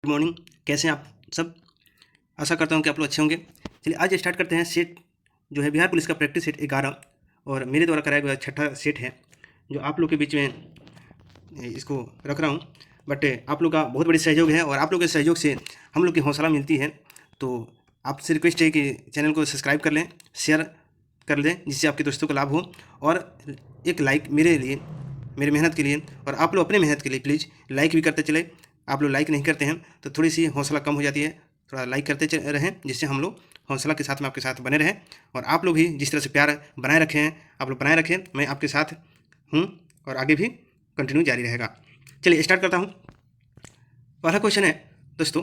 Good morning. कैसे हैं आप सब? आशा करता हूँ कि आप लोग अच्छे होंगे। चलिए आज स्टार्ट करते हैं। सेट जो है बिहार पुलिस का प्रैक्टिस सेट 11 और मेरे द्वारा कराया गया छठा सेट है जो आप लोग के बीच में इसको रख रहा हूँ। बट आप लोग का बहुत बड़ी सहयोग है और आप लोग के सहयोग से हम लोग की हौसला मिलती है। तो आपसे रिक्वेस्ट है कि चैनल को सब्सक्राइब कर लें, शेयर कर लें, जिससे आपके दोस्तों को लाभ हो। और एक लाइक मेरे लिए, मेरी मेहनत के लिए, और आप लोग अपनी मेहनत के लिए प्लीज़ लाइक भी करते चले। आप लोग लाइक नहीं करते हैं तो थोड़ी सी हौसला कम हो जाती है। थोड़ा लाइक करते रहें, जिससे हम लोग हौसला के साथ में आपके साथ बने रहें। और आप लोग भी जिस तरह से प्यार बनाए रखे हैं, आप लोग बनाए रखें। मैं आपके साथ हूँ और आगे भी कंटिन्यू जारी रहेगा। चलिए स्टार्ट करता हूँ। पहला क्वेश्चन है दोस्तों,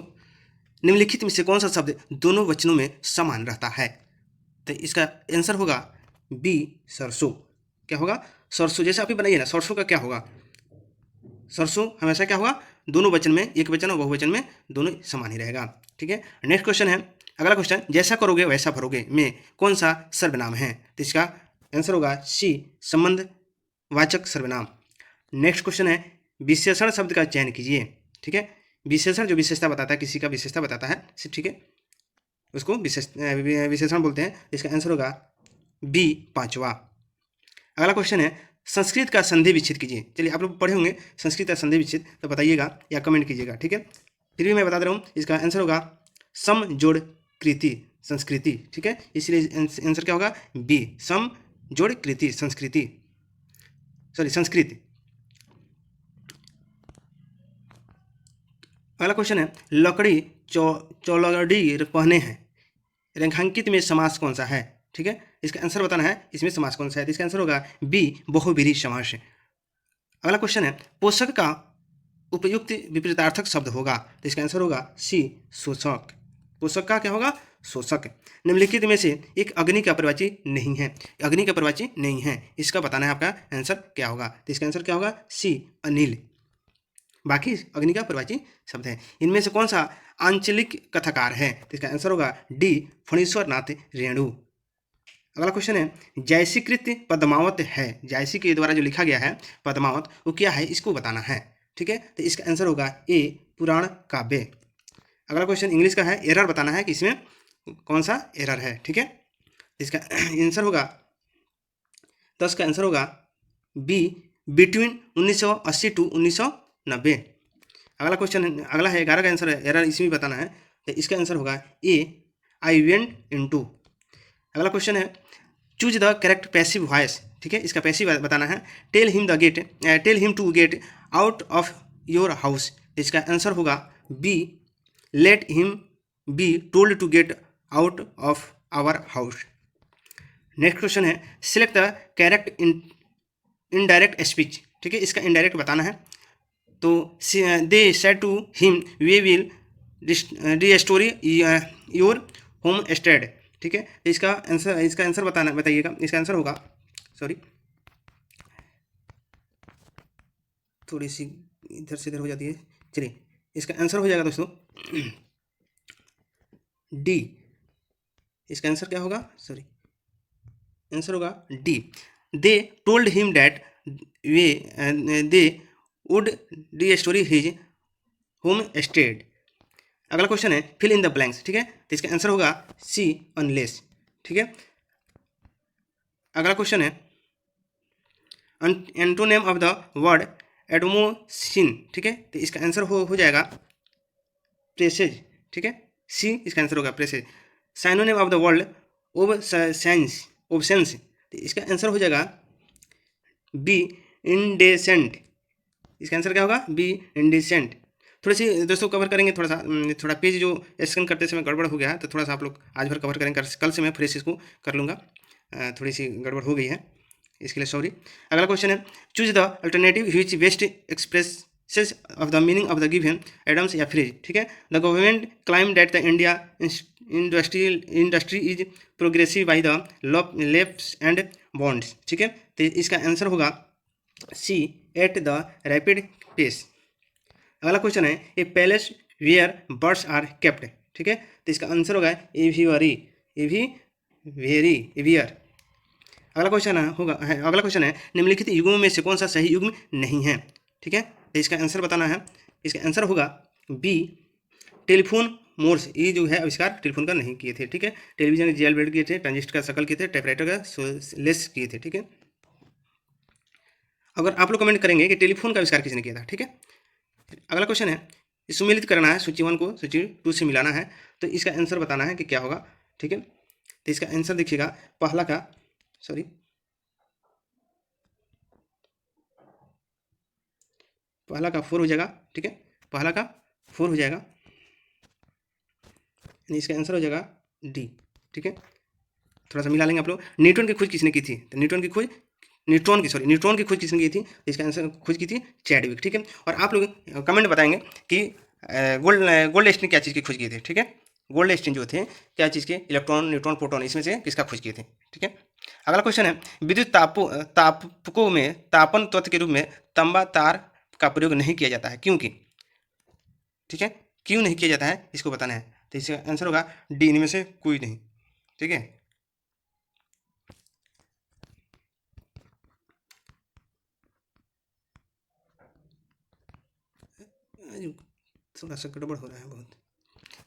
निम्नलिखित में से कौन सा शब्द दोनों वचनों में समान रहता है? तो इसका आंसर होगा बी, सरसों। क्या होगा? सरसों। जैसे आप ही बनाइए ना, सरसों का क्या होगा? सरसों हमेशा क्या होगा? दोनों वचन में, एक वचन और बहुवचन में दोनों समान ही रहेगा। ठीक है। नेक्स्ट क्वेश्चन है, अगला क्वेश्चन, जैसा करोगे वैसा भरोगे में कौन सा सर्वनाम है? तो इसका आंसर होगा सी, संबंध वाचक सर्वनाम। नेक्स्ट क्वेश्चन है, विशेषण शब्द का चयन कीजिए। ठीक है। विशेषण जो विशेषता बताता है, किसी का विशेषता बताता है, ठीक है, उसको विशेषण बोलते हैं। इसका आंसर होगा बी, पांचवा। अगला क्वेश्चन है, संस्कृत का संधि विच्छेद कीजिए। चलिए आप लोग पढ़े होंगे संस्कृत का संधि विच्छेद, तो बताइएगा या कमेंट कीजिएगा। ठीक है। फिर भी मैं बता दे रहा हूँ, इसका आंसर होगा सम जोड़ कृति संस्कृति। ठीक है। इसलिए आंसर क्या होगा? बी, सम जोड़ कृति संस्कृति, सॉरी संस्कृत। अगला क्वेश्चन है, लकड़ी चौलड़ी पहने हैं, रेखांकित में समास कौन सा है? ठीक है। इसका आंसर बताना है, इसमें समास कौन सा है। तो इसका आंसर होगा बी, बहुब्रीहि समास। अगला क्वेश्चन है, पोषक का उपयुक्त विपरीतार्थक शब्द होगा। तो इसका आंसर होगा सी, शोषक। पोषक का क्या होगा? शोषक। निम्नलिखित में से एक अग्नि का प्रवाची नहीं है। अग्नि का प्रवाची नहीं है, इसका बताना है आपका आंसर क्या होगा। तो इसका आंसर क्या होगा? सी, अनिल। बाकी अग्नि का प्रवाची शब्द है। इनमें से कौन सा आंचलिक कथाकार है? तो इसका आंसर होगा डी, फणीश्वर नाथ रेणु। अगला क्वेश्चन है, जैसीकृत पद्मावत है, जैसी के द्वारा जो लिखा गया है पद्मावत, वो क्या है, इसको बताना है। ठीक है। तो इसका आंसर होगा ए, पुराण काव्य। अगला क्वेश्चन इंग्लिश का है, एरर बताना है कि इसमें कौन सा एरर है। ठीक है। इसका आंसर होगा, 10 का आंसर होगा बी, बिटवीन 1980 टू 1990। अगला क्वेश्चन, अगला है 11 का आंसर है, एरर इसमें बताना है। तो इसका आंसर होगा ए, आई वेंट इनटू। अगला क्वेश्चन है, choose the correct passive voice. ठीक है। इसका पैसिव बताना है। Tell him to get out of your house. इसका आंसर होगा B, let him be told to get out of our house. Next question है, select the correct indirect speech. ठीक है। इसका इनडायरेक्ट बताना है। तो they said to him we will restore your homestead. ठीक है। इसका आंसर बताइएगा। इसका आंसर होगा, सॉरी थोड़ी सी इधर से इधर हो जाती है। चलिए इसका आंसर हो जाएगा दोस्तों डी। इसका आंसर क्या होगा? सॉरी, आंसर होगा D, they told him that we they would restore his homestead. अगला क्वेश्चन है, फिल इन द ब्लैंक्स। ठीक है। तो इसका आंसर होगा सी, अनलेस। ठीक है। अगला क्वेश्चन है, एंटोनेम ऑफ द वर्ड एडमोसिन। ठीक है। तो इसका आंसर हो जाएगा प्रेसेज। ठीक है। सी इसका आंसर होगा presage. Synonym of the word obscene. तो इसका आंसर हो जाएगा बी, इंडेसेंट। इसका आंसर क्या होगा? बी, इंडेसेंट। थोड़ी सी दोस्तों कवर करेंगे, थोड़ा पेज जो स्कैन करते समय गड़बड़ हो गया है, तो थोड़ा सा आप लोग आज भर कवर करेंगे। कल से मैं फ्रेश इसको कर लूँगा। थोड़ी सी गड़बड़ हो गई है, इसके लिए सॉरी। अगला क्वेश्चन है, choose the alternative which best expresses of the meaning of the given idioms या फ्रेज। ठीक है। The government claim that the India industry is progressive by the leaps and bounds. ठीक है। तो इसका आंसर होगा C, at the rapid pace. अगला question है, a place where birds are kept. ठीक है। तो इसका आंसर होगा एवियरी, एवियर। अगला क्वेश्चन है, निम्नलिखित युग्मों में से कौन सा सही युग्म नहीं है? ठीक है। तो इसका आंसर बताना है। इसका आंसर होगा बी, टेलीफोन मोर्स, ये जो है आविष्कार टेलीफोन का नहीं किए थे, ठीक है। टेलीविजन जेल ब्लेड किए थे, ट्रांजिस्टर का शकल किए थे, टाइपराइटर का लेस किए थे, ठीक है। अगर आप लोग कमेंट करेंगे कि टेलीफोन का आविष्कार किसने किया था, ठीक है। अगला क्वेश्चन है, सुमेलित करना है सूची 1 को सूची 2 से मिलाना है, तो इसका आंसर बताना है कि क्या होगा, ठीक है। तो इसका आंसर देखिएगा, पहला का 4 हो जाएगा, ठीक है। पहला का 4 हो जाएगा, यानी इसका आंसर हो जाएगा डी, ठीक है। थोड़ा सा मिला लेंगे आप लोग। न्यूट्रॉन की खोज किसने की थी, तो न्यूट्रॉन की खोज किसने की थी, तो इसका आंसर खोज की थी चैडविक, ठीक है। और आप लोग कमेंट बताएंगे कि गोल्ड स्टीन क्या चीज़ की खोज किए थे, ठीक है। गोल्ड स्टीन जो थे क्या चीज़ के, इलेक्ट्रॉन, न्यूट्रॉन, प्रोटॉन, इसमें से किसका खोज किए थे, ठीक है। अगला क्वेश्चन है, विद्युत तापकों में तापन तत्व के रूप में तांबा तार का प्रयोग नहीं किया जाता है, क्योंकि, ठीक है, क्यों नहीं किया जाता है इसको बताना है। तो इसका आंसर होगा डी, इनमें से कोई नहीं, ठीक है। थोड़ा सा गड़बड़ हो रहा है बहुत।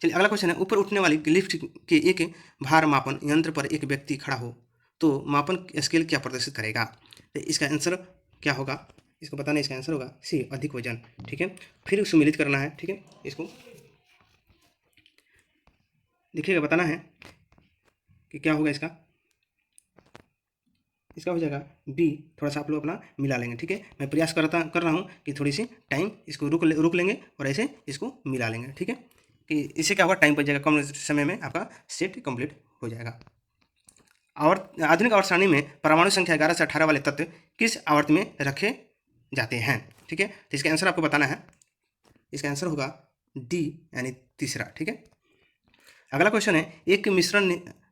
चलिए अगला क्वेश्चन है, ऊपर उठने वाली लिफ्ट के एक भार मापन यंत्र पर एक व्यक्ति खड़ा हो तो मापन स्केल क्या प्रदर्शित करेगा, तो इसका आंसर क्या होगा, इसको बताना है। इसका आंसर होगा सी, अधिक वजन, ठीक है। फिर सुमेलित करना है, ठीक है। इसको देखिएगा, बताना है कि क्या होगा इसका हो जाएगा बी। थोड़ा सा आप लोग अपना मिला लेंगे, ठीक है। मैं प्रयास कर रहा हूँ कि थोड़ी सी टाइम इसको रुक लेंगे और ऐसे इसको मिला लेंगे, ठीक है। कि इससे क्या होगा, टाइम बच जाएगा, कम समय में आपका सेट कंप्लीट हो जाएगा। और आधुनिक आवर्त सारणी में परमाणु संख्या 11 से 18 वाले तत्व किस आवर्त में रखे जाते हैं, ठीक है। तो इसका आंसर आपको बताना है। इसका आंसर होगा डी, यानी तीसरा, ठीक है। अगला क्वेश्चन है, एक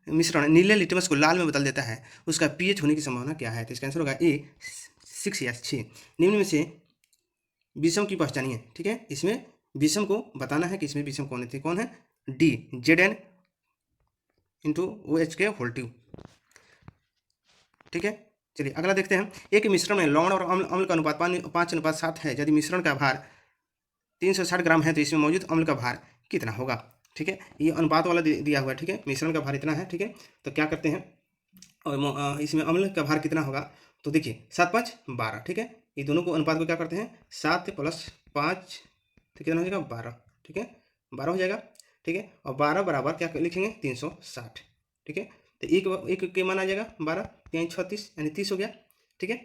मिश्रण नीले लिटमस को लाल में बदल देता है, उसका पीएच होने की संभावना क्या है, तो इसका आंसर होगा ए, 6 या 6। निम्न में से विषम की पहचानिए, ठीक है। इसमें विषम को बताना है कि इसमें विषम कौन है, D, Zn into OH whole tube, ठीक है। चलिए अगला देखते हैं, एक मिश्रण में लवण और अम्ल का अनुपात 5:7 है, यदि मिश्रण का भार 360 ग्राम है तो इसमें मौजूद अम्ल का भार कितना होगा, ठीक है। ये अनुपात वाला दिया हुआ है, ठीक है। मिश्रण का भार इतना है, ठीक है। तो क्या करते हैं, और इसमें अम्ल का भार कितना होगा, तो देखिए 7 5 12, ठीक है। ये दोनों को अनुपात को क्या करते हैं, 7 + 5, तो कितना हो जाएगा 12, ठीक है। 12 हो जाएगा, ठीक है। और 12 बराबर क्या लिखेंगे, 360, ठीक है। तो एक के मान आ जाएगा 12, 3 36, यानी 30 हो गया, ठीक है।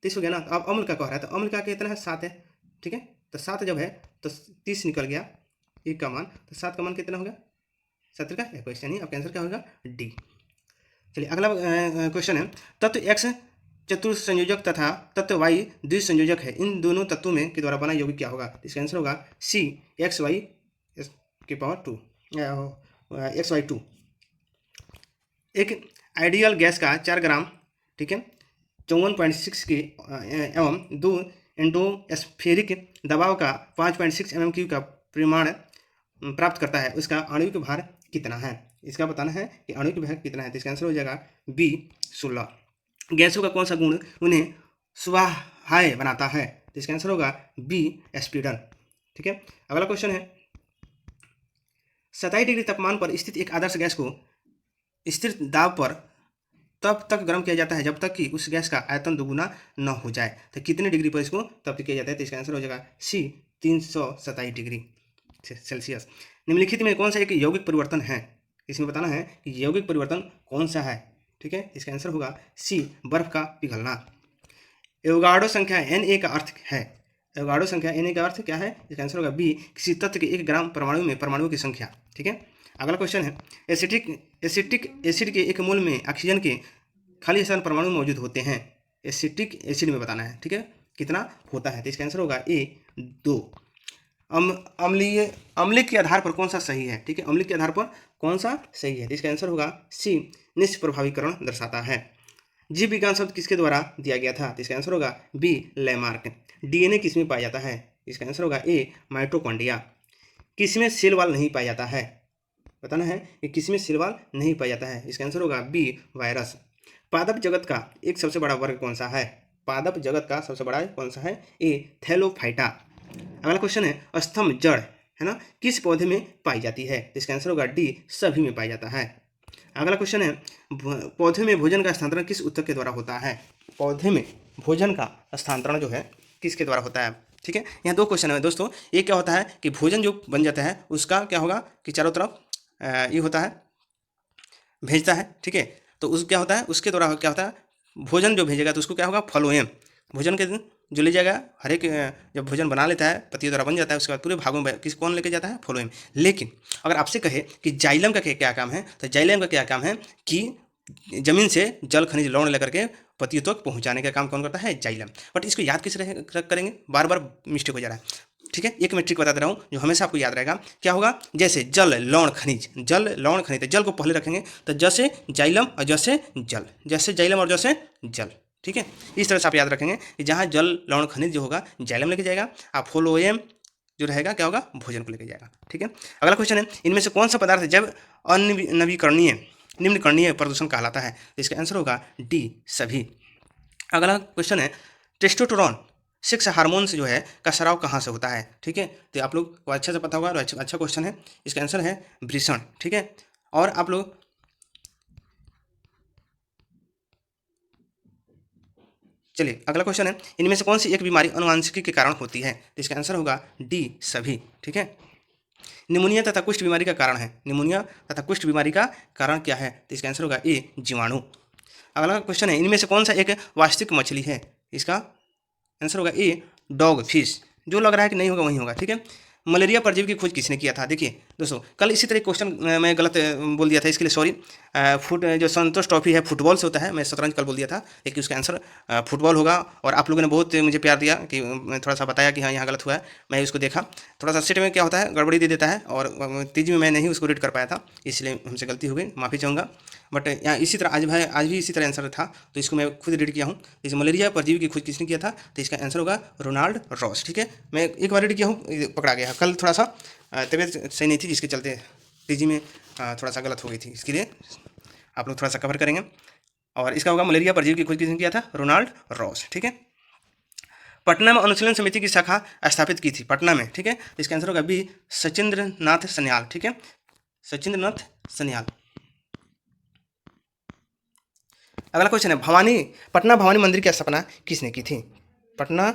30 हो गया ना। अब अम्ल का कह रहा है, तो अम्ल का कितना है, 7 है, ठीक है। तो 7 जब है तो 30 निकल गया एक का मान, तो 7 का मान कितना होगा, 70 का 21, यानी आपका आंसर क्या होगा, डी। चलिए अगला क्वेश्चन है, तत्व एक्स चतुर्थ संयोजक तथा तत्व वाई द्विस संयोजक है, इन दोनों तत्वों में के द्वारा बना यौगिक क्या होगा, इसका आंसर होगा सी, XY2, XY2। एक आइडियल गैस का 4 ग्राम, ठीक है, 54.6 के एवं 2 एंडोस्फेरिक दबाव का 5.6 mm³ का परिमाण प्राप्त करता है, उसका आणविक भार कितना है, इसका बताना है कि आणविक भार कितना है। तो इसका आंसर हो जाएगा बी, 16। गैसों का कौन सा गुण उन्हें स्वाहाय बनाता है, तो इसका आंसर होगा बी, एस्पिडन, ठीक है। अगला क्वेश्चन है, 27 डिग्री तापमान पर स्थित एक आदर्श गैस को स्थिर दाब पर तब तक गर्म किया जाता है जब तक कि उस गैस का आयतन दोगुना न हो जाए, तो कितने डिग्री पर इसको तब तक किया जाता है, तो इसका आंसर हो जाएगा सी, 327 डिग्री सेल्सियस। निम्नलिखित में कौन सा एक यौगिक परिवर्तन है, इसमें बताना है कि यौगिक परिवर्तन कौन सा है, ठीक है। इसका आंसर होगा सी, बर्फ का पिघलना। एवोगाड्रो संख्या Na का अर्थ है, एवोगाड्रो संख्या Na का अर्थ क्या है, इसका आंसर होगा बी, किसी तत्व के 1 ग्राम परमाणु में परमाणुओं की संख्या, ठीक है। अगला क्वेश्चन है, एसिटिक एसिड के एक मोल में ऑक्सीजन के खाली स्थान परमाणु मौजूद होते हैं, एसिटिक एसिड में बताना है, ठीक है, कितना होता है, तो इसका आंसर होगा ए, 2। अम्लीय के आधार पर कौन सा सही है, ठीक है, अम्लीय के आधार पर कौन सा सही है, तो इसका आंसर होगा सी, निष्प्रभावीकरण दर्शाता है। जीव विज्ञान शब्द किसके द्वारा दिया गया था, तो इसका आंसर होगा बी, लैमार्क। डीएनए किसमें पाया जाता है, इसका आंसर होगा ए, माइटोकॉन्ड्रिया। किसमें सेल वॉल नहीं पाया जाता है, बताना है कि किसमें सेल वॉल नहीं पाया जाता है, इसका आंसर होगा बी, वायरस। पादप जगत का एक सबसे बड़ा वर्ग कौन सा है, पादप जगत का सबसे बड़ा कौन सा है, ए, थैलोफाइटा। अगला क्वेश्चन है, स्तंभ जड़ है ना, किस पौधे में पाई जाती है? तो इसका आंसर होगा डी, सभी में पाया जाता है। अगला क्वेश्चन है पौधे में भोजन का स्थानांतरण किस ऊतक के द्वारा होता है? पौधे में भोजन का स्थानांतरण जो है किसके द्वारा होता है? ठीक है, यहाँ दो क्वेश्चन है दोस्तों। एक क्या होता है कि भोजन जो बन जाता है उसका क्या होगा कि चारों तरफ ये होता है, भेजता है। ठीक है, तो उस क्या होता है, उसके द्वारा क्या होता है, भोजन जो भेजेगा तो उसको क्या होगा, फ्लोएम। भोजन के जो ले जाएगा, हर एक जब भोजन बना लेता है, पत्तियों द्वारा बन जाता है, उसके बाद पूरे भागों में किस कौन लेके जाता है, फ्लोएम। लेकिन अगर आपसे कहे कि जाइलम का क्या काम है, तो जाइलम का क्या काम है कि जमीन से जल खनिज लवण लेकर के पत्तियों तक पहुंचाने का काम कौन करता है, जाइलम। बट इसको याद किस करेंगे, बार बार मिस्टेक हो जा रहा है। ठीक है, एक मैं ट्रिक बता दे रहा हूँ जो हमेशा आपको याद रहेगा। क्या होगा, जैसे जल लवण खनिज, जल लवण खनिज, तो जल को पहले रखेंगे, तो जैसे जाइलम और जैसे जल, जैसे जाइलम और जैसे जल। ठीक है, इस तरह से आप याद रखेंगे कि जहाँ जल लवण खनिज जो होगा जाइलम लेके जाएगा, आप फ्लोएम जो रहेगा क्या होगा, भोजन को लेके जाएगा। ठीक है, अगला क्वेश्चन है इनमें से कौन सा पदार्थ जब अनवीकरणीय निम्नकरणीय प्रदूषण कहलाता है? तो इसका आंसर होगा डी, सभी। अगला क्वेश्चन है टेस्टोस्टेरोन सेक्स हार्मोन्स जो है का स्राव कहाँ से होता है? ठीक है, तो आप लोग को अच्छे से पता होगा, अच्छा क्वेश्चन है। इसका आंसर है वृषण। ठीक है, और आप लोग चलिए अगला क्वेश्चन है इनमें से कौन सी एक बीमारी अनुवांशिकी के कारण होती है? तो इसका आंसर होगा डी, सभी। ठीक है, निमोनिया तथा कुष्ठ बीमारी का कारण है, निमोनिया तथा कुष्ठ बीमारी का कारण क्या है? तो इसका आंसर होगा ए, जीवाणु। अगला क्वेश्चन है इनमें से कौन सा एक वास्तविक मछली है? इसका आंसर होगा ए, डॉग फिश। जो लग रहा है कि नहीं होगा वही होगा। ठीक है, मलेरिया परजीवी की खोज किसने किया था? देखिए दोस्तों, कल इसी तरह क्वेश्चन मैं गलत बोल दिया था, इसके लिए सॉरी। फुट जो संतोष ट्रॉफी है फुटबॉल से होता है, मैं शतरंज कल बोल दिया था, लेकिन उसका आंसर फुटबॉल होगा। और आप लोगों ने बहुत मुझे प्यार दिया कि मैं थोड़ा सा बताया कि हाँ यहाँ गलत हुआ है, मैं उसको देखा। थोड़ा सा सेट में क्या होता है, गड़बड़ी दे देता है, और तेजी में मैं नहीं उसको रीड कर पाया था, इसलिए हमसे गलती हो गई, माफ़ी चाहूँगा। बट यहाँ इसी तरह आज भी इसी तरह आंसर था, तो इसको मैं खुद रीड किया हूँ। इस मलेरिया परजीवी की खोज किसने किया था? तो इसका आंसर होगा रोनाल्ड रॉस। ठीक है, मैं एक बार रीड किया हूँ, पकड़ा गया। कल थोड़ा सा तबीयत सही नहीं थी, जिसके चलते तेजी में थोड़ा सा गलत हो गई थी, इसके लिए आप लोग थोड़ा सा कवर करेंगे। और इसका होगा मलेरिया परजीवी की खोज किसने किया था? Ronald Ross. ठीक है, पटना में अनुशीलन समिति की शाखा स्थापित की थी, पटना में। ठीक है, तो इसका आंसर होगा बी, सचिंद्र नाथ सन्याल। ठीक है, सचिंद्र नाथ सन्याल। अगला क्वेश्चन है पटना भवानी मंदिर की स्थापना किसने की थी? पटना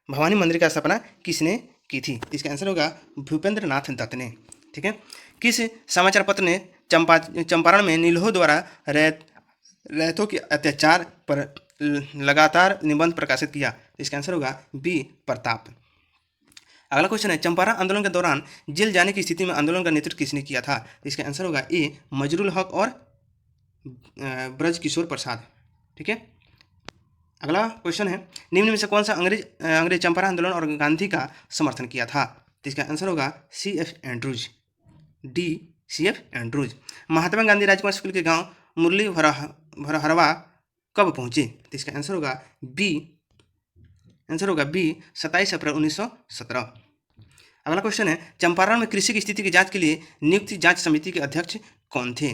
भवानी मंदिर की स्थापना किसने की थी? इसका आंसर होगा भूपेंद्र नाथ दत्त ने। ठीक है, किस समाचार पत्र ने चंपारण में नीलोह द्वारा रैतों के अत्याचार पर लगातार निबंध प्रकाशित किया? इसका आंसर होगा बी, प्रताप। अगला क्वेश्चन है चंपारण आंदोलन के दौरान जेल जाने की स्थिति में आंदोलन का नेतृत्व किसने किया था? इसका आंसर होगा ए, मजरुल हक और ब्रज किशोर प्रसाद। ठीक है, अगला क्वेश्चन है निम्न में से कौन सा अंग्रेज चंपारण आंदोलन और गांधी का समर्थन किया था? तो इसका आंसर होगा C F Andrews, D, C F Andrews. Mahatma Gandhi Rajkumar school के गांव मुरली भरहरवा कब पहुंचे? तो इसका आंसर होगा बी, 27 अप्रैल 1917। अगला क्वेश्चन है चंपारण में कृषि की स्थिति की जांच के लिए नियुक्त जांच समिति के अध्यक्ष कौन थे?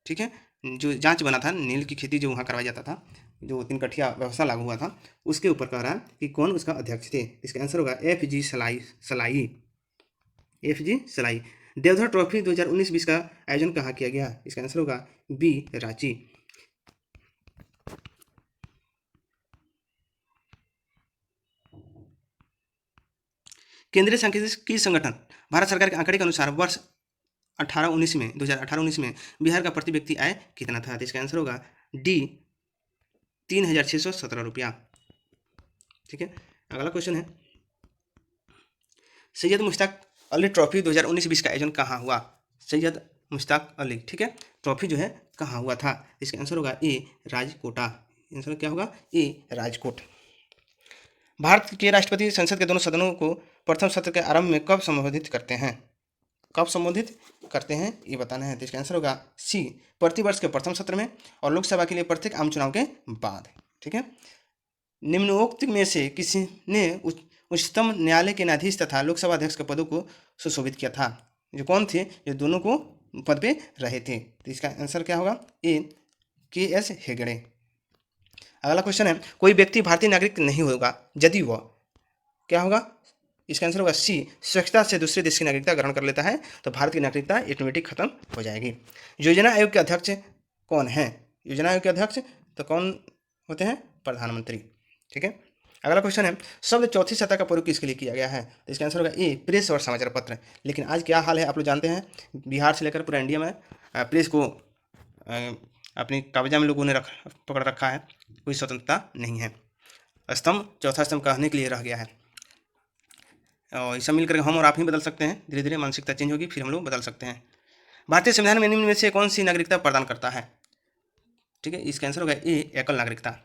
ठीक है, जो जांच बना था, नील की खेती जो वहाँ करवाया जाता था, जो 3 कठिया व्यवस्था लागू हुआ था, उसके ऊपर कह रहा है कि कौन उसका अध्यक्ष थे। इसका आंसर होगा एफ जी सलाई। देवधर ट्रॉफी 2019-20 का आयोजन कहाँ किया गया? इसका आंसर होगा बी, रांची। केंद्रीय सांख्यिकी संगठन भारत सरकार के आंकड़े के अनुसार वर्ष 2018-19 में बिहार का प्रति व्यक्ति आय कितना था? तो इसका आंसर होगा डी, 3,617 रुपया। ठीक है, अगला क्वेश्चन है सैयद मुश्ताक अली ट्रॉफी 2019-20 का आयोजन कहाँ हुआ? सैयद मुश्ताक अली, ठीक है, ट्रॉफी जो है कहाँ हुआ था? इसका आंसर होगा ए, राजकोटा। आंसर क्या होगा? ए, राजकोट। भारत के राष्ट्रपति संसद के दोनों सदनों को प्रथम सत्र के आरंभ में कब संबोधित करते हैं? कब संबोधित करते हैं ये बताना है। तो इसका आंसर होगा सी, प्रतिवर्ष के प्रथम सत्र में, और लोकसभा के लिए प्रत्येक आम चुनाव के बाद। ठीक है, निम्नोक्त में से किसी ने उच्चतम न्यायालय के न्यायाधीश तथा लोकसभा अध्यक्ष के पदों को सुशोभित किया था? जो कौन थे? जो दोनों को पद पे रहे थे। तो इसका आंसर क्या होगा? ए, के एस हेगड़े। अगला क्वेश्चन है कोई व्यक्ति भारतीय नागरिक नहीं होगा यदि वह क्या होगा? इसका आंसर होगा सी, स्वच्छता से दूसरे देश की नागरिकता ग्रहण कर लेता है तो भारत की नागरिकता ऑटोमेटिक खत्म हो जाएगी। योजना आयोग के अध्यक्ष कौन है? योजना आयोग के अध्यक्ष तो कौन होते हैं? प्रधानमंत्री। ठीक है, अगला क्वेश्चन है, शब्द चौथी सत्ता का प्रयोग किसके लिए किया गया है? तो इसका आंसर होगा ए, प्रेस और समाचार पत्र। लेकिन आज क्या हाल है आप लोग जानते हैं, बिहार से लेकर पूरा इंडिया में प्रेस को अपनी कब्जा में लोगों ने पकड़ रखा है, कोई स्वतंत्रता नहीं है। स्तंभ, चौथा स्तंभ कहने के लिए रह गया है। और सब मिलकर हम और आप ही बदल सकते हैं, धीरे धीरे मानसिकता चेंज होगी, फिर हम लोग बदल सकते हैं। भारतीय संविधान में निम्न में से कौन सी नागरिकता प्रदान करता है? ठीक है, इसका आंसर होगा ए, एकल नागरिकता।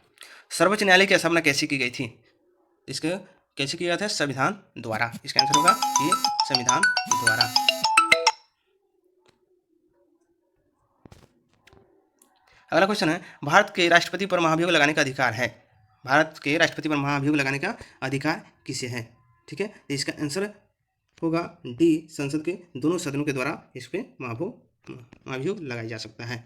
सर्वोच्च न्यायालय की स्थापना कैसे की गई थी? इसके कैसे किया गया था? संविधान द्वारा। इसका आंसर होगा ये, संविधान द्वारा। अगला क्वेश्चन है, भारत के राष्ट्रपति पर महाभियोग लगाने का अधिकार है? भारत के राष्ट्रपति पर महाभियोग लगाने का अधिकार किसे है? ठीक है, तो इसका आंसर होगा डी, संसद के दोनों सदनों के द्वारा इस पर महाभियोग लगाया जा सकता है।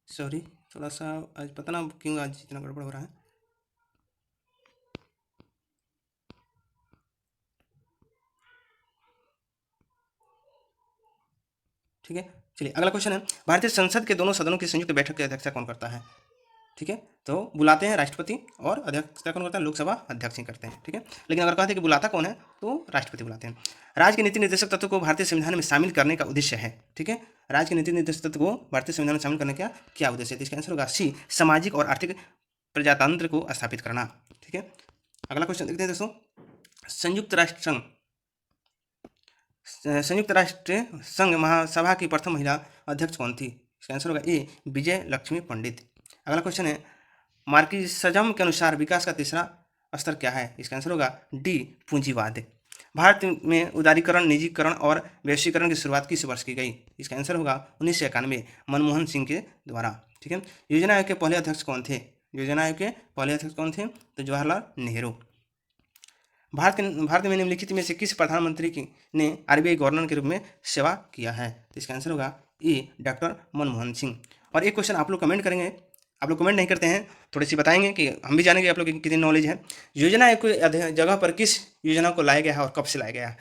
सॉरी, थोड़ा सा आज पता ना क्यों आज इतना गड़बड़ हो रहा है। ठीक है, चलिए अगला क्वेश्चन है, भारतीय संसद के दोनों सदनों की संयुक्त बैठक की अध्यक्षता कौन करता है? ठीक है, तो बुलाते हैं राष्ट्रपति और अध्यक्षता कौन करता है? लोकसभा अध्यक्ष ही करते हैं। ठीक है, लेकिन अगर कहते हैं कि बुलाता कौन है तो राष्ट्रपति बुलाते हैं। राज्य के नीति निर्देशक तत्व को भारतीय संविधान में शामिल करने का उद्देश्य है। ठीक है, राज्य के नीति निर्देशक तत्व को भारतीय संविधान में शामिल करने का क्या उद्देश्य है? इसका आंसर होगा सी, सामाजिक और आर्थिक प्रजातंत्र को स्थापित करना। ठीक है, अगला क्वेश्चन देखते हैं दोस्तों, संयुक्त राष्ट्र संघ महासभा की प्रथम महिला अध्यक्ष कौन थी? इसका आंसर होगा ए, विजय लक्ष्मी पंडित। अगला क्वेश्चन है, मार्क्सिज्म के अनुसार विकास का तीसरा स्तर क्या है? इसका आंसर होगा डी, पूंजीवाद। भारत में उदारीकरण, निजीकरण और वैश्वीकरण की शुरुआत किस वर्ष की गई? इसका आंसर होगा 1991, मनमोहन सिंह के द्वारा। ठीक है, योजना आयोग के पहले अध्यक्ष कौन थे? योजना आयोग के पहले अध्यक्ष कौन थे? तो जवाहरलाल नेहरू। भारत में निम्नलिखित में से किस प्रधानमंत्री ने आरबीआई गवर्नर के रूप में सेवा किया है? तो इसका आंसर होगा ए, डॉक्टर मनमोहन सिंह। और एक क्वेश्चन आप लोग कमेंट करेंगे, आप लोग कमेंट नहीं करते हैं, थोड़ी सी बताएंगे कि हम भी जानेंगे आप लोग की कितनी नॉलेज है। योजना आयोग की जगह पर किस योजना को लाया गया है और कब से लाया गया है?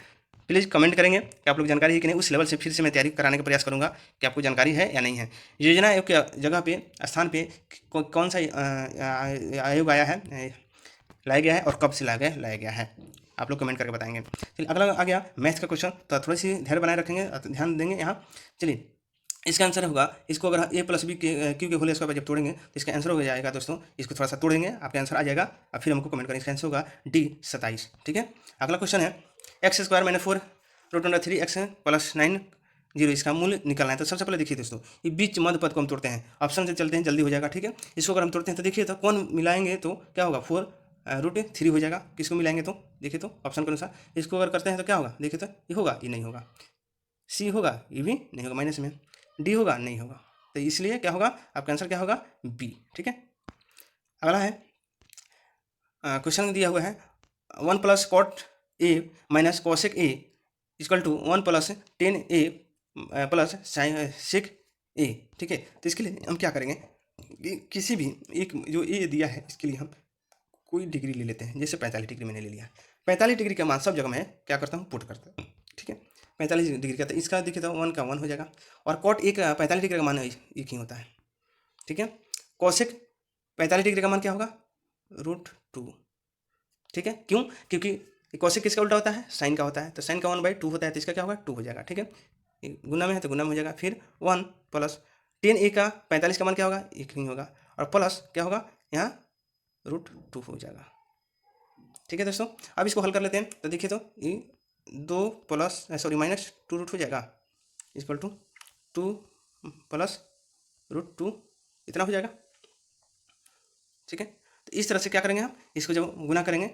प्लीज़ कमेंट करेंगे कि आप लोग जानकारी है कि नहीं, उस लेवल से फिर से मैं तैयारी कराने का प्रयास करूंगा कि आपको जानकारी है या नहीं है। योजना आयोग की जगह पे, स्थान पे कौन सा आयोग आया है, लाया गया है और कब से लाया गया है? आप लोग कमेंट करके बताएंगे। चलिए अगला आ गया मैथ्स का क्वेश्चन, तो थोड़ी सी धैर्य बनाए रखेंगे, ध्यान देंगे यहाँ। चलिए इसका आंसर होगा, इसको अगर ए प्लस बी क्यू के होल स्क्वायर जब तोड़ेंगे तो इसका आंसर हो जाएगा दोस्तों, इसको थोड़ा सा तोड़ेंगे आपका आंसर आ जाएगा, और फिर हमको कमेंट करें। इसका आंसर होगा डी, 27। ठीक है, अगला क्वेश्चन है, x square minus 4 root under 3 x plus 9 0 इसका मूल्य निकालना है। तो सबसे पहले देखिए दोस्तों, ये बीच मध्य पद को हम तोड़ते हैं, ऑप्शन से चलते हैं, जल्दी हो जाएगा। ठीक है, इसको अगर हम तोड़ते हैं तो देखिए तो कौन मिलाएंगे तो क्या होगा, 4 रूट 3 हो जाएगा। किसको मिलाएंगे तो देखिए तो ऑप्शन के अनुसार, इसको अगर करते हैं तो क्या होगा, देखिए तो ये होगा, ये नहीं होगा, सी होगा, ये भी नहीं होगा, माइनस में डी होगा, नहीं होगा, तो इसलिए क्या होगा, आपका आंसर क्या होगा, बी। ठीक है, अगला है क्वेश्चन दिया हुआ है 1 plus cot A minus cosec A equal to 1 plus 10 A plus sec A. ठीक है, तो इसके लिए हम क्या करेंगे, किसी भी एक जो ए दिया है इसके लिए हम कोई डिग्री ले लेते हैं, जैसे 45 डिग्री मैंने ले लिया, 45 डिग्री का मान सब जगह मैं क्या करता हूँ, पुट करता हूँ। ठीक है, 45 डिग्री का, तो इसका देखिए तो 1 का 1 हो जाएगा, और कॉट एक 45 डिग्री का मान एक ही होता है। ठीक है, कॉसेक 45 डिग्री का मान क्या होगा, √2। ठीक है, क्यों, क्योंकि कॉसेक किसका उल्टा होता है, साइन का होता है, तो साइन का 1/2 होता है, तो इसका क्या होगा, 2 हो जाएगा। ठीक है, गुना में है तो गुना में हो जाएगा, फिर 1 प्लस 10 ए का 45 का मान क्या होगा, 1 ही होगा, और प्लस क्या होगा यहाँ √2 हो जाएगा। ठीक है दोस्तों, अब इसको हल कर लेते हैं, तो देखिए तो ये 2 प्लस माइनस 2 रूट हो जाएगा, इक्वल टू 2 प्लस √2 इतना हो जाएगा। ठीक है, तो इस तरह से क्या करेंगे हम, इसको जब गुना करेंगे,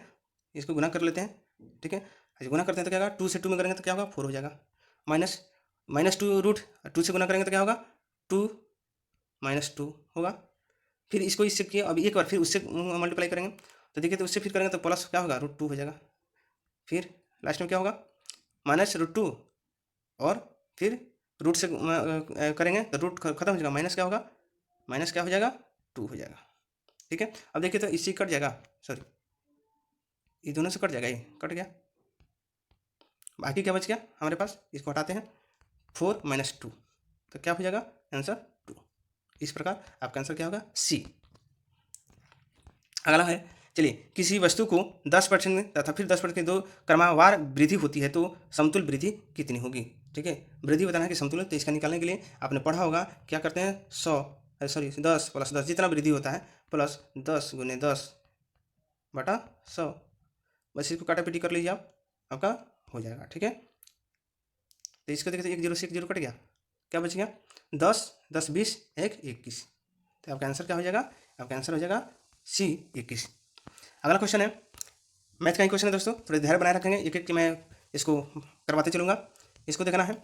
इसको गुना कर लेते हैं। ठीक है, गुना करते हैं तो क्या होगा, 2 से 2 में करेंगे तो क्या होगा, 4 हो जाएगा, माइनस 2 रूट 2 से गुना करेंगे तो क्या होगा, 2 - 2 होगा, फिर इसको इससे किया, अब एक बार फिर उससे मल्टीप्लाई करेंगे तो देखिए तो उससे फिर करेंगे तो प्लस क्या होगा, √2 हो जाएगा, फिर लास्ट में क्या होगा, -√2 और फिर रूट से करेंगे तो रूट खत्म हो जाएगा, माइनस क्या होगा, माइनस क्या हो जाएगा, 2 हो जाएगा। ठीक है, अब देखिए तो इससे कट जाएगा, सॉरी ये दोनों से कट जाएगा, ये कट गया, बाकी क्या बच गया हमारे पास, इसको हटाते हैं, 4 - 2 तो क्या हो जाएगा आंसर 2। इस प्रकार आपका आंसर क्या होगा, सी। अगला है, चलिए किसी वस्तु को 10% तथा फिर 10% की दो क्रमवार वृद्धि होती है तो समतुल वृद्धि कितनी होगी। ठीक है, वृद्धि बताना है कि समतुल, तो इसका निकालने के लिए आपने पढ़ा होगा क्या करते हैं, 10 + 10 जितना वृद्धि होता है प्लस 10 × 10/100, बस इसको काटापीटी कर लीजिए आप, आपका हो जाएगा। ठीक है, तो इसको देखते 1 0 से 1 0 कट गया, क्या बच गया, 10 10 20 1 21, तो आपका आंसर क्या हो जाएगा, आपका आंसर हो जाएगा सी 21। अगला क्वेश्चन है, मैथ का ही क्वेश्चन है दोस्तों, थोड़े धैर्य बनाए रखेंगे, एक एक मैं इसको करवाते चलूँगा। इसको देखना है,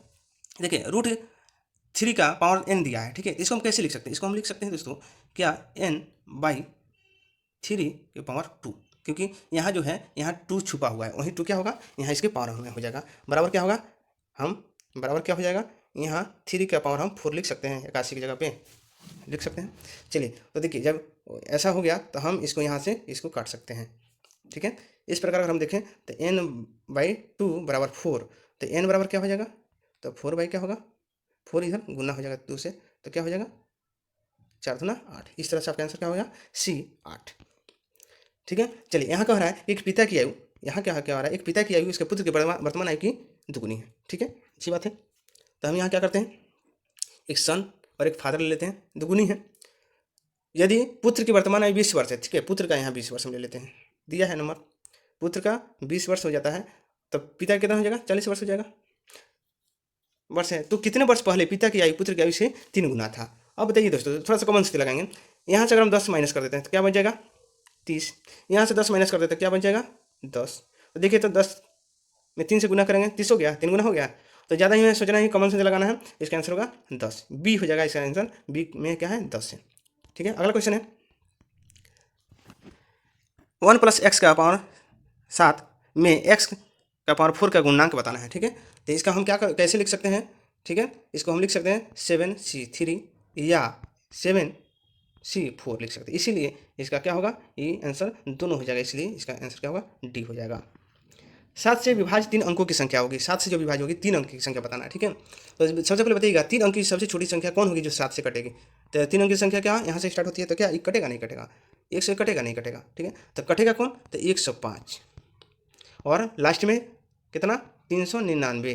देखिए √3 का पावर n दिया है। ठीक है, इसको हम कैसे लिख सकते हैं, इसको हम लिख सकते हैं दोस्तों क्या, n/3 के पावर 2, क्योंकि यहाँ जो है यहाँ 2 छुपा हुआ है, वहीं 2 क्या होगा, यहाँ इसके पावर में हो जाएगा, बराबर क्या होगा, हम बराबर क्या हो जाएगा, यहाँ 3 का पावर हम 4 लिख सकते हैं, 81 की जगह पे लिख सकते हैं। चलिए तो देखिए जब ऐसा हो गया तो हम इसको यहाँ से इसको काट सकते हैं। ठीक है, इस प्रकार अगर हम देखें तो n/2 = 4, तो n बराबर क्या हो जाएगा, तो 4 क्या होगा, 4 इधर गुना हो जाएगा 2 से, तो क्या हो जाएगा 4 दूना 8, इस तरह से आपका आंसर क्या होगा, सी 8। ठीक है, चलिए यहाँ कह रहा है एक पिता की आयु, यहाँ क्या क्या आ रहा है, एक पिता की आयु इसके पुत्र की वर्तमान आयु की दुगुनी है। ठीक है, अच्छी बात है, तो हम यहाँ क्या करते हैं, एक सन और एक फादर ले लेते हैं, दुगुनी है। यदि पुत्र की वर्तमान आयु 20 वर्ष है, ठीक है, पुत्र का यहाँ 20 वर्ष हम ले लेते हैं, दिया है नंबर, पुत्र का 20 वर्ष हो जाता है, तो पिता कितना हो जाएगा, 40 वर्ष हो जाएगा, वर्ष है, तो कितने वर्ष पहले पिता की आयु पुत्र की आयु से 3 गुना था। अब बताइए दोस्तों, थोड़ा सा कॉमन से लगाएंगे, यहाँ से अगर हम 10 माइनस कर देते हैं तो क्या बच जाएगा 30, यहाँ से 10 माइनस कर देते हैं क्या बच जाएगा 10, तो देखिए तो 10 में 3 से गुना करेंगे 30 हो गया, 3 गुना हो गया, तो ज़्यादा ही सोचना है, कॉमन सेंस लगाना है, इसका आंसर होगा 10, बी हो जाएगा इसका आंसर, बी में क्या है 10 है। ठीक है, अगला क्वेश्चन है 1 + x का पावर 7 में x का पावर 4 का गुणांक बताना है। ठीक है, तो इसका हम कैसे लिख सकते हैं, ठीक है, इसको हम लिख सकते हैं 7c3 या 7c4 लिख सकते हैं, इसीलिए इसका क्या होगा, ये आंसर दोनों हो जाएगा, इसलिए इसका आंसर क्या होगा, डी हो जाएगा। 7 से विभाज्य 3 अंकों की संख्या होगी, 7 से जो विभाज्य होगी 3 अंक की संख्या बताना है। ठीक है, तो सबसे पहले बताइएगा 3 अंक की सबसे छोटी संख्या कौन होगी जो 7 से कटेगी, तो 3 अंक की संख्या क्या यहाँ से स्टार्ट होती है, तो क्या एक कटेगा, नहीं कटेगा, 1 से कटेगा, नहीं कटेगा। ठीक है, तो कटेगा कौन, तो 105, और लास्ट में कितना 399,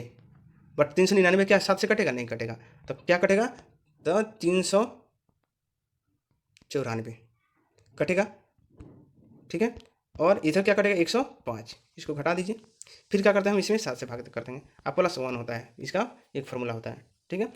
बट 399 क्या 7 से कटेगा, नहीं कटेगा, तो क्या कटेगा, तो 394 कटेगा। ठीक है, और इधर क्या कटेगा 105, इसको घटा दीजिए, फिर क्या करते हैं हम इसमें 7 से भाग कर देंगे, अब +1 होता है, इसका एक फार्मूला होता है। ठीक है,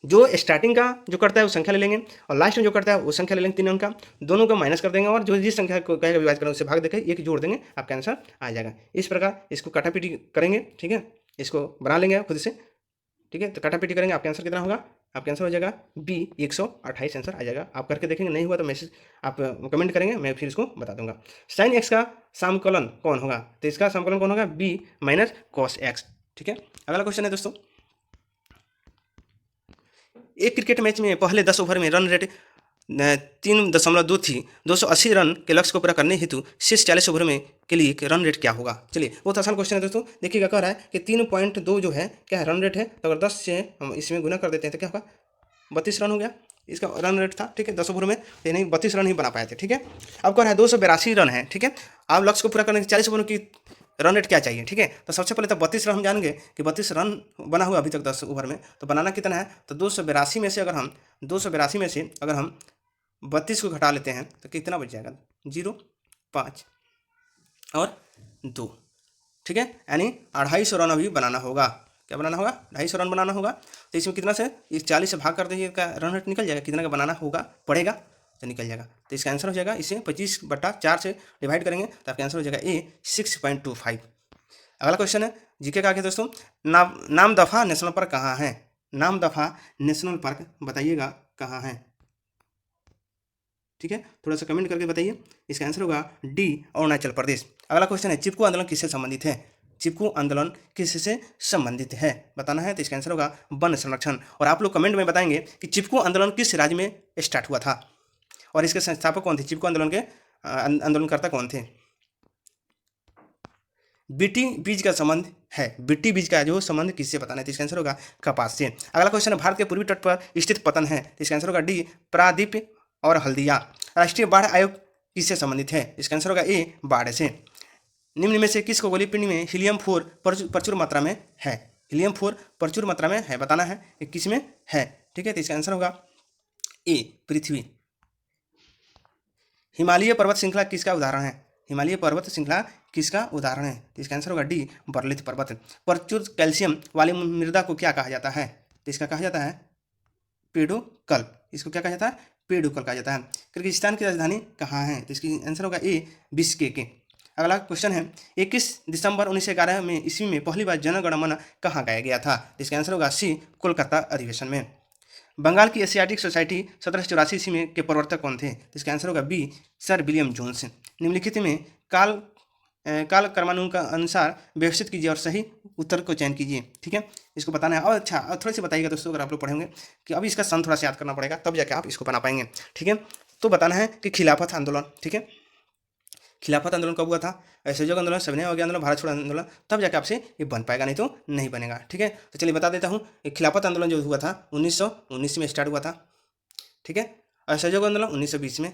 जो स्टार्टिंग का जो करता है वो संख्या ले लेंगे, और लास्ट में जो करता है वो संख्या ले लेंगे 3 अंक का, दोनों का माइनस कर देंगे, और जो जिस संख्या को कहेगा विभाजित करेंगे उससे भाग देकर एक जोड़ देंगे, आपका आंसर आ जाएगा। इस प्रकार इसको काटापीटी करेंगे, ठीक है, इसको बना लेंगे आप खुद से। ठीक है, तो काटापीटी करेंगे, आपका आंसर कितना होगा, आपका आंसर हो जाएगा बी 128 आंसर आ जाएगा। आप करके देखेंगे, नहीं हुआ तो मैसेज आप कमेंट करेंगे, मैं फिर इसको बता दूंगा। sin x का समाकलन कौन होगा, तो इसका समाकलन कौन होगा, b - cos x। ठीक है, अगला क्वेश्चन है दोस्तों, एक क्रिकेट मैच में पहले 10 ओवर में रन रेट 3.2 थी, 280 रन के लक्ष्य को पूरा करने हेतु शेष 40 ओवर में के लिए रन रेट क्या होगा। चलिए बहुत आसान क्वेश्चन है दोस्तों, देखिएगा कह रहा है कि 3.2 जो है क्या है रन रेट है, तो अगर 10 से हम इसमें गुना कर देते हैं तो क्या होगा 32 रन हो गया, इसका रन रेट था। ठीक है, 10 ओवर में ये नहीं 32 रन ही बना पाए थे। ठीक है, अब कह रहा है 282 रन है। ठीक है, आप लक्ष्य को पूरा करने के 40 ओवर की रन रेट क्या चाहिए। ठीक है, तो सबसे पहले तो 32 रन हम जानेंगे कि 32 रन बना हुआ अभी तक 10 ओवर में, तो बनाना कितना है, तो 282 में से अगर हम 32 को घटा लेते हैं तो कितना बच जाएगा 0, 5 और 2। ठीक है, यानी 250 रन अभी बनाना होगा, क्या बनाना होगा 250 रन बनाना होगा। तो इसमें कितना से इस 40 से भाग कर दीजिए का रन रेट निकल जाएगा, कितना का बनाना होगा पड़ेगा तो निकल जाएगा। तो इसका आंसर हो जाएगा, इसे 25/4 से डिवाइड करेंगे तो आपका आंसर हो जाएगा ए 6.25। अगला क्वेश्चन है जीके का आगे दोस्तों, नामदफा नेशनल पार्क कहाँ है, नामदफा नेशनल पार्क बताइएगा कहाँ है। ठीक है, थोड़ा सा कमेंट करके बताइए, इसका आंसर होगा डी अरुणाचल प्रदेश। अगला क्वेश्चन है चिपको आंदोलन किससे संबंधित है, चिपको आंदोलन किससे संबंधित है, बताना है। तो इसका आंसर होगा वन संरक्षण। और आप लोग कमेंट में बताएंगे कि चिपको आंदोलन किस राज्य में स्टार्ट हुआ था और इसके संस्थापक कौन थे, चिपको आंदोलन के आंदोलनकर्ता कौन थे। बीटी बीज का संबंध है, बीटी बीज का जो संबंध किससे बताना है, तो इसका आंसर होगा कपास से। अगला क्वेश्चन है, भारत के पूर्वी तट पर स्थित पतन है, तो इसका आंसर होगा डी प्रादीप और हल्दिया। राष्ट्रीय बाढ़ आयोग किससे संबंधित है, इसका आंसर होगा ए बाढ़ से। निम्न में से किस खगोलीय पिंड में हीलियम-4 प्रचुर मात्रा में है, हीलियम-4 प्रचुर मात्रा में है, बताना है कि किस में है, ठीक है। तो इसका आंसर होगा ए पृथ्वी। हिमालय पर्वत श्रृंखला किसका उदाहरण है, हिमालय पर्वत श्रृंखला किसका उदाहरण है, तो इसका आंसर होगा डी बर्लित पर्वत। प्रचुर कैल्शियम वाली मृदा को क्या कहा जाता है, तो इसका कहा जाता है पेडोकल, इसको क्या कहा जाता है, पेडोकल कहा जाता है। किर्गिस्तान की राजधानी कहाँ है, तो इसकी आंसर होगा ए बिश्केक। अगला क्वेश्चन है, 21 दिसंबर 1911 में ईस्वी में पहली बार जन गण मन कहाँ गाया गया था, तो इसका आंसर होगा सी कोलकाता अधिवेशन में। बंगाल की एशियाटिक सोसाइटी 1784 ईस्वी में के प्रवर्तक कौन थे, तो इसका आंसर होगा बी सर विलियम जोन्स। निम्नलिखित में काल क्रमानुसार का अनुसार व्यवस्थित कीजिए और सही उत्तर को चयन कीजिए, ठीक है, इसको बताना है। और अच्छा थोड़े से बताइएगा दोस्तों, अगर आप लोग पढ़ेंगे कि अभी इसका सन थोड़ा सा याद करना पड़ेगा तब जाके आप इसको बना पाएंगे, ठीक है। तो बताना है कि खिलाफत आंदोलन, ठीक है, खिलाफत आंदोलन कब हुआ था, असहयोग आंदोलन, सविनय अवज्ञा आंदोलन, भारत छोड़ो आंदोलन, तब जाके आपसे ये बन पाएगा, नहीं तो नहीं बनेगा, ठीक है। तो चलिए बता देता हूँ, खिलाफत आंदोलन जो हुआ था 1919 में स्टार्ट हुआ था, ठीक है। असहयोग आंदोलन 1920 में,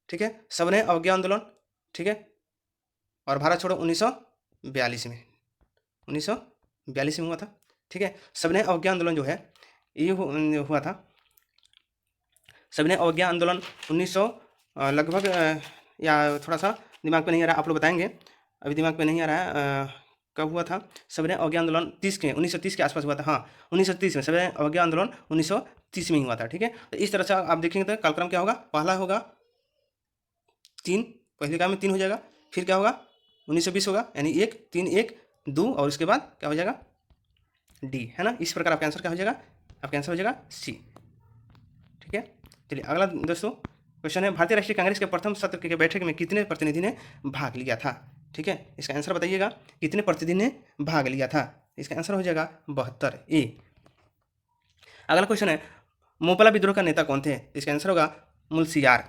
ठीक है। सविनय अवज्ञा आंदोलन, ठीक है, और भारत छोड़ो 1942 में, 1942 में हुआ था, ठीक है। सविनय अवज्ञा आंदोलन जो है ये हुआ था, सविनय अवज्ञा आंदोलन 1900 लगभग या थोड़ा सा दिमाग पे नहीं आ रहा, आप लोग बताएंगे, अभी दिमाग पे नहीं आ रहा है कब हुआ था। सविनय अवज्ञा आंदोलन 1930 के आसपास हुआ था, हाँ 1930 में सविनय अवज्ञा आंदोलन 1930 में ही हुआ था, ठीक है। तो इस तरह से आप देखेंगे तो कालक्रम क्या होगा, पहला होगा 3, पहले काम में 3 हो जाएगा, फिर क्या होगा 1920 होगा, यानी 1 3 1 2 और उसके बाद क्या हो जाएगा डी, है ना। इस प्रकार आपका आंसर क्या हो जाएगा, आपका आंसर हो जाएगा सी, ठीक है। चलिए अगला दोस्तों क्वेश्चन है, भारतीय राष्ट्रीय कांग्रेस के प्रथम सत्र के बैठक में कितने प्रतिनिधि ने भाग लिया था, ठीक है। इसका आंसर बताइएगा, कितने प्रतिनिधि ने भाग लिया था, इसका आंसर हो जाएगा 72 ए। अगला क्वेश्चन है, मोपला विद्रोह का नेता कौन थे, इसका आंसर होगा मुंशियार।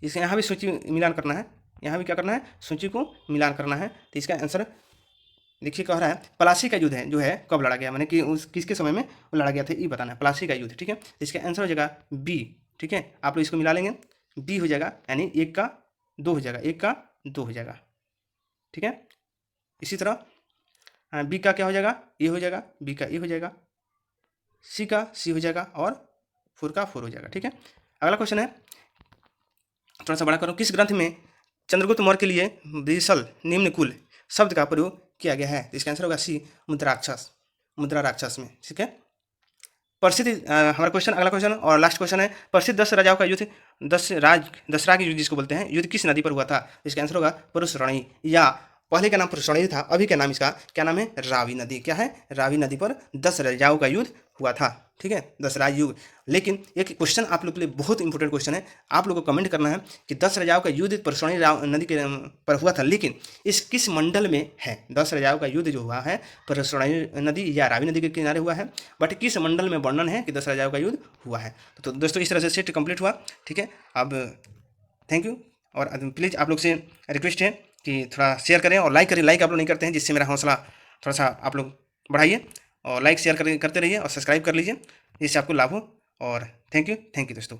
इसके यहाँ भी सूची मिलान करना है, यहाँ भी क्या करना है, सूची को मिलान करना है। तो इसका आंसर देखिए कह रहा है प्लासी का युद्ध है जो है कब लड़ा गया, मैंने कि उस किसके समय में वो लड़ा गया था ये बताना है, प्लासी का युद्ध, ठीक है। इसका आंसर हो जाएगा बी, ठीक है। आप लोग इसको मिला लेंगे, बी हो जाएगा, यानी 1 का 2 हो जाएगा, 1 का 2 हो जाएगा, ठीक है। इसी तरह बी का क्या हो जाएगा, ए हो जाएगा, बी का ए हो जाएगा, सी का सी हो जाएगा और 4 का 4 हो जाएगा, ठीक है। अगला क्वेश्चन है, थोड़ा सा बड़ा करो, किस ग्रंथ में चंद्रगुप्त मौर्य के लिए विशल निम्नकुल शब्द का प्रयोग किया गया है, तो इसका आंसर होगा सी मुद्राराक्षस, मुद्रा राक्षस में, ठीक है। प्रसिद्ध हमारा क्वेश्चन, अगला क्वेश्चन और लास्ट क्वेश्चन है, प्रसिद्ध 10 राजाओं का युद्ध दसरा के युद्ध जिसको बोलते हैं, युद्ध किस नदी पर हुआ था, इसका आंसर होगा पुरुषरणी, या पहले का नाम पुरुषरणी था, अभी का नाम इसका क्या नाम है, रावी नदी, क्या है, रावी नदी पर 10 राजाओं का युद्ध हुआ था, ठीक है, 10 राज युग। लेकिन एक क्वेश्चन आप लोग के लिए बहुत इंपॉर्टेंट क्वेश्चन है, आप लोगों को कमेंट करना है कि 10 राजाओं का युद्ध पुरुषरणी नदी के पर हुआ था, लेकिन इस किस मंडल में है, 10 राजाओं का युद्ध जो हुआ है पुरुषरणी नदी या रावी नदी के किनारे हुआ है, बट किस मंडल में वर्णन है कि 10 राजाओं का युद्ध हुआ है। तो दोस्तों इस तरह से सेट कंप्लीट हुआ, ठीक है। अब थैंक यू, और प्लीज़ आप लोग से रिक्वेस्ट है कि थोड़ा शेयर करें और लाइक करें, लाइक आप लोग नहीं करते हैं, जिससे मेरा हौसला थोड़ा सा आप लोग बढ़ाइए, और लाइक शेयर करते रहिए और सब्सक्राइब कर लीजिए, जिससे आपको लाभ हो। और थैंक यू दोस्तों।